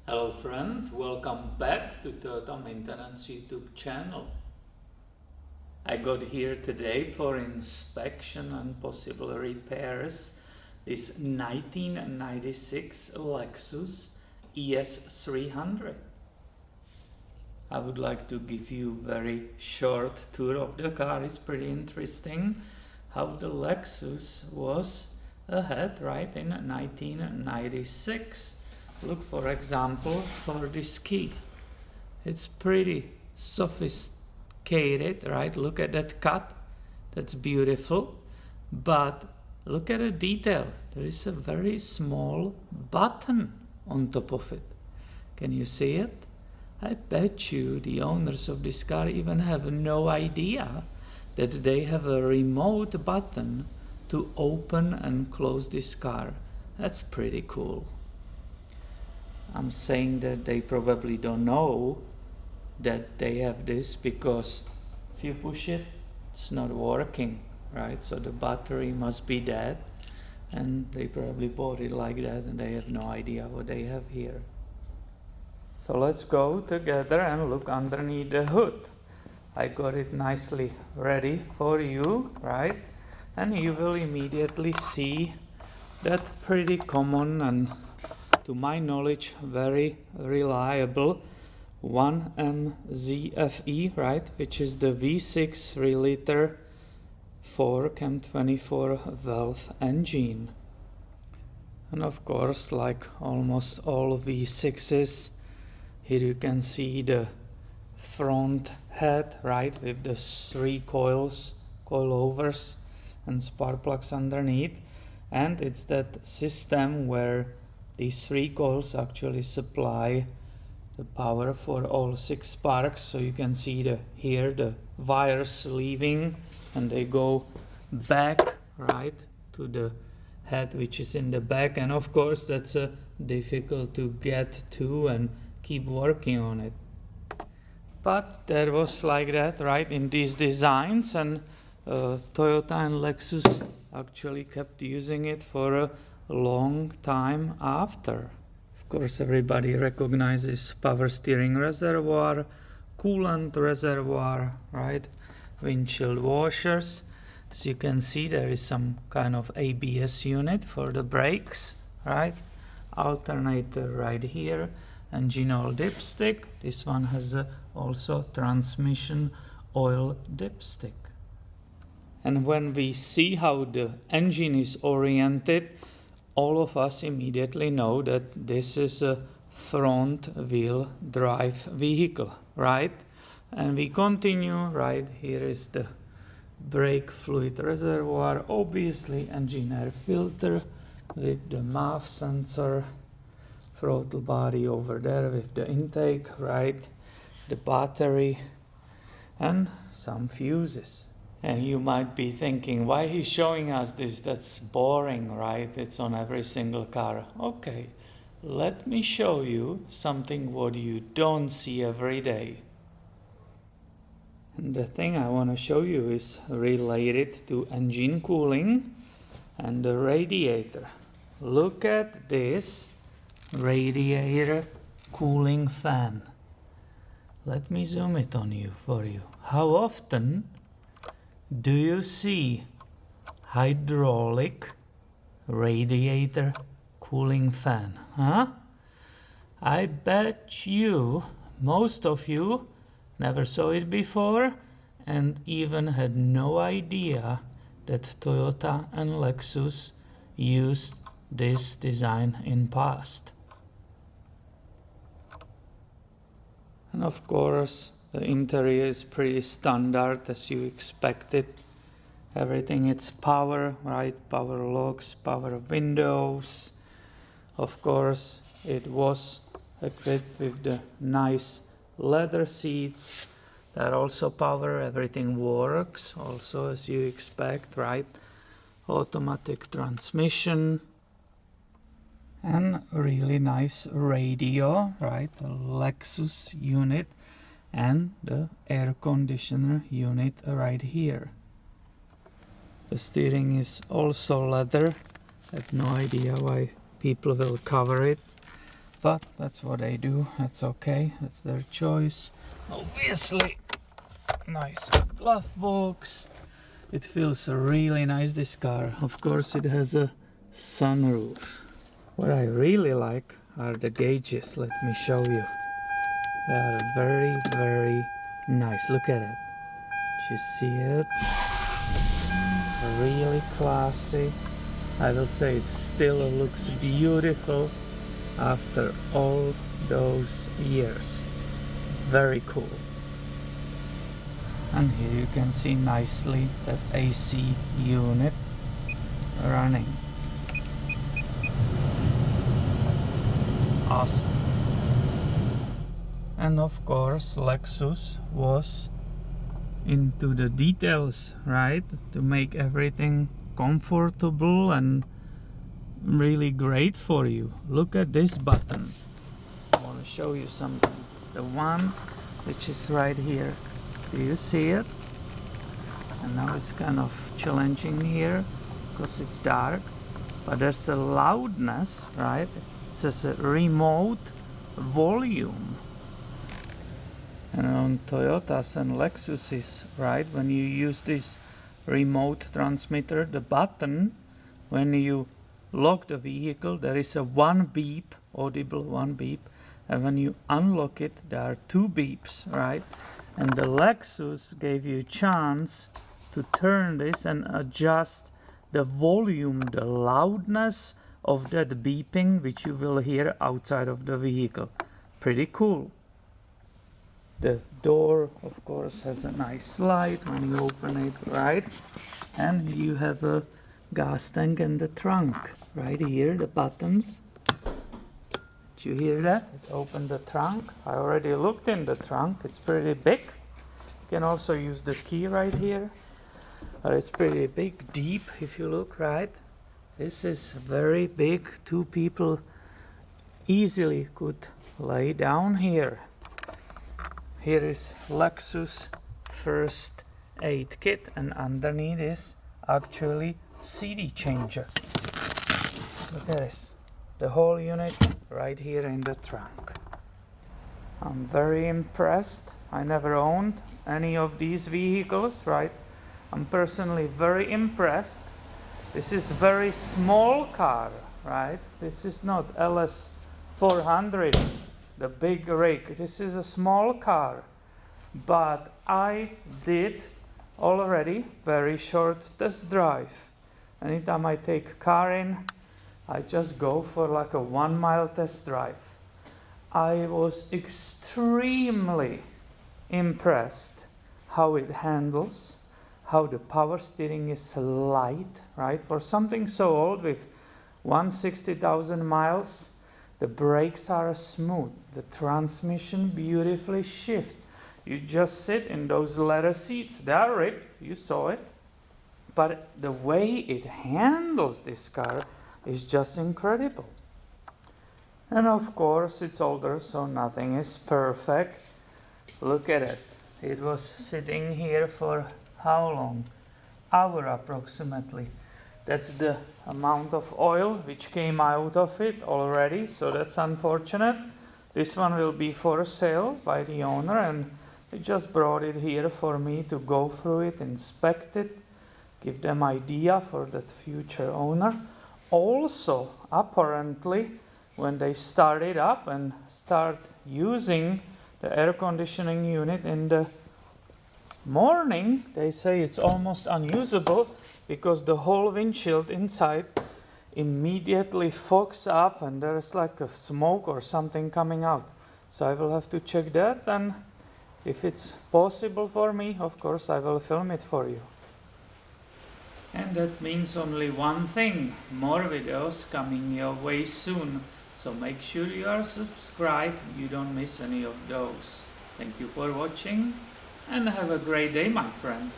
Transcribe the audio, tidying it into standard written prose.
Hello friend, welcome back to Toyota Maintenance YouTube channel. I got here today for inspection and possible repairs this 1996 Lexus ES300. I would like to give you a very short tour of the car. It's pretty interesting how the Lexus was ahead right in 1996. Look, for example, for this key. It's pretty sophisticated, right? Look at that cut. That's beautiful. But look at the detail. There is a very small button on top of it. Can you see it? I bet you the owners of this car even have no idea that they have a remote button to open and close this car. That's pretty cool. I'm saying that they probably don't know that they have this because if you push it, it's not working, right? So the battery must be dead, and they probably bought it like that and they have no idea what they have here. So let's go together and look underneath the hood. I got it nicely ready for you, right? And you will immediately see that pretty common and, to my knowledge, very reliable 1MZFE, right, which is the V6 3-liter 4 valve engine. And of course, like almost all V6s, here you can see the front head, right, with the 3 coilovers and spark plugs underneath. And it's that system where these 3 coils actually supply the power for all 6 sparks. So you can see here the wires leaving and they go back, right, to the head which is in the back. And of course that's difficult to get to and keep working on it. But that was like that, right, in these designs, and Toyota and Lexus actually kept using it for a long time after. Of course, everybody recognizes power steering reservoir, coolant reservoir, right? Windshield washers. As you can see, there is some kind of ABS unit for the brakes, right? Alternator right here, engine oil dipstick. This one has also transmission oil dipstick. And when we see how the engine is oriented, all of us immediately know that this is a front wheel drive vehicle, right? And we continue, right? Here is the brake fluid reservoir, obviously engine air filter with the MAF sensor, throttle body over there with the intake, right? The battery and some fuses. And you might be thinking, why he's showing us this? That's boring, right? It's on every single car. Okay, let me show you something what you don't see every day. And the thing I want to show you is related to engine cooling and the radiator. Look at this radiator cooling fan. Let me zoom it on you for you. How often do you see hydraulic radiator cooling fan? Huh? I bet you, most of you, never saw it before and even had no idea that Toyota and Lexus used this design in past. And of course, the interior is pretty standard as you expected. Everything it's power, right? Power locks, power windows. Of course, it was equipped with the nice leather seats that also power. Everything works also as you expect, right? Automatic transmission. And a really nice radio, right? A Lexus unit. And the air conditioner unit right here. The steering is also leather. I have no idea why people will cover it. but that's what they do. That's okay, that's their choice. Obviously, nice glove box. It feels really nice, this car. Of course, it has a sunroof. What I really like are the gauges. Let me show you. They are very, very nice. Look at it. You see it? Really classy. I will say it still looks beautiful after all those years. Very cool. And here you can see nicely that AC unit running. Awesome. And of course Lexus was into the details, right? To make everything comfortable and really great for you. Look at this button. I want to show you something. The one which is right here. Do you see it? And now it's kind of challenging here because it's dark. But there's a loudness, right? It says a remote volume. And on Toyotas and Lexuses, right, when you use this remote transmitter, the button, when you lock the vehicle, there is a one beep, audible one beep, and when you unlock it, there are two beeps, right? And the Lexus gave you a chance to turn this and adjust the volume, the loudness of that beeping, which you will hear outside of the vehicle. Pretty cool. The door, of course, has a nice slide when you open it, right? And you have a gas tank and the trunk. Right here, the buttons. Did you hear that? It opened the trunk. I already looked in the trunk. It's pretty big. You can also use the key right here. But it's pretty big, deep, if you look, right? This is very big. Two people easily could lay down here. Here is Lexus first aid kit, and underneath is actually CD changer. Look at this. The whole unit right here in the trunk. I'm very impressed. I never owned any of these vehicles, right? I'm personally very impressed. This is a very small car, right? This is not LS 400. The big rig. This is a small car, but I did already very short test drive. Anytime I take a car in, I just go for like a 1 mile test drive. I was extremely impressed how it handles, how the power steering is light, right? For something so old with 160,000 miles, the brakes are smooth, the transmission beautifully shifts. You just sit in those leather seats, they are ripped, you saw it. But the way it handles this car is just incredible. And of course it's older, so nothing is perfect. Look at it. It was sitting here for how long? Hour approximately. That's the amount of oil which came out of it already, so that's unfortunate. This one will be for sale by the owner, and they just brought it here for me to go through it, inspect it, give them idea for that future owner. Also, apparently, when they start it up and start using the air conditioning unit in the morning, they say it's almost unusable because the whole windshield inside immediately fogs up and there's like a smoke or something coming out. So I will have to check that, and if it's possible for me, of course I will film it for you. And that means only one thing: more videos coming your way soon. So make sure you are subscribed, you don't miss any of those. Thank you for watching and have a great day, my friend.